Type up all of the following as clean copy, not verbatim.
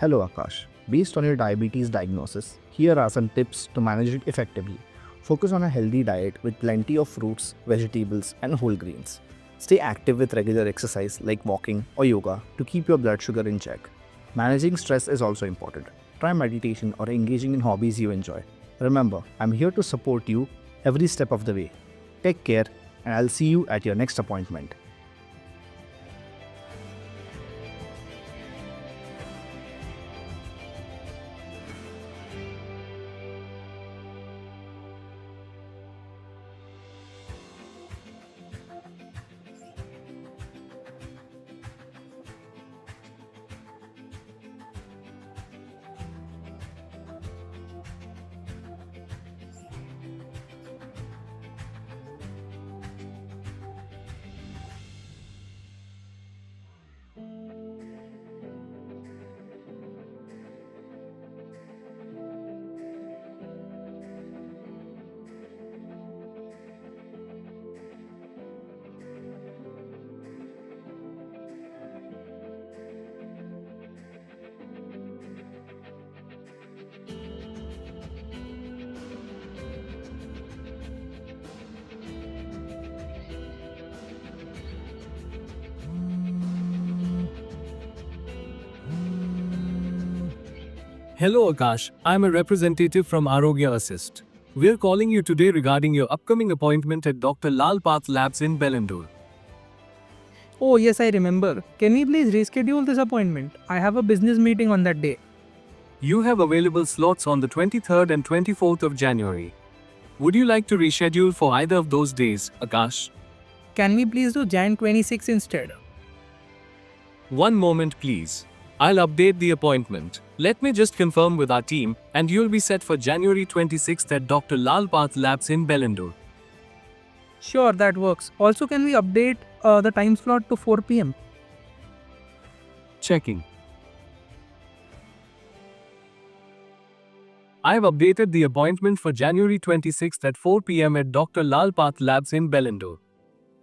Hello Akash. Based on your diabetes diagnosis, here are some tips to manage it effectively. Focus on a healthy diet with plenty of fruits, vegetables, and whole grains. Stay active with regular exercise like walking or yoga to keep your blood sugar in check. Managing stress is also important. Try meditation or engaging in hobbies you enjoy. Remember, I'm here to support you every step of the way. Take care, and I'll see you at your next appointment. Hello Akash, I'm a representative from Arogya Assist. We're calling you today regarding your upcoming appointment at Dr. Lal Path Labs in Bellandur. Oh, yes, I remember. Can we please reschedule this appointment? I have a business meeting on that day. You have available slots on the 23rd and 24th of January. Would you like to reschedule for either of those days, Akash? Can we please do Jan 26 instead? One moment please. I'll update the appointment. Let me just confirm with our team and you'll be set for January 26th at Dr. Lal Path Labs in Bellandur. Sure, that works. Also, can we update the time slot to 4 pm? Checking. I've updated the appointment for January 26th at 4 pm at Dr. Lal Path Labs in Bellandur.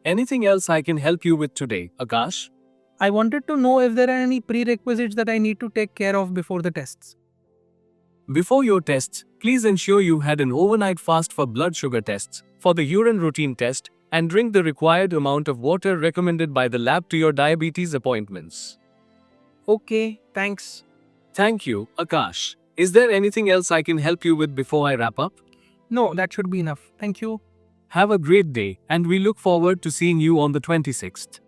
Anything else I can help you with today, Akash? I wanted to know if there are any prerequisites that I need to take care of before the tests. Before your tests, please ensure you had an overnight fast for blood sugar tests, for the urine routine test, and drink the required amount of water recommended by the lab to your diabetes appointments. Okay, thanks. Thank you, Akash. Is there anything else I can help you with before I wrap up? No, that should be enough. Thank you. Have a great day, and we look forward to seeing you on the 26th.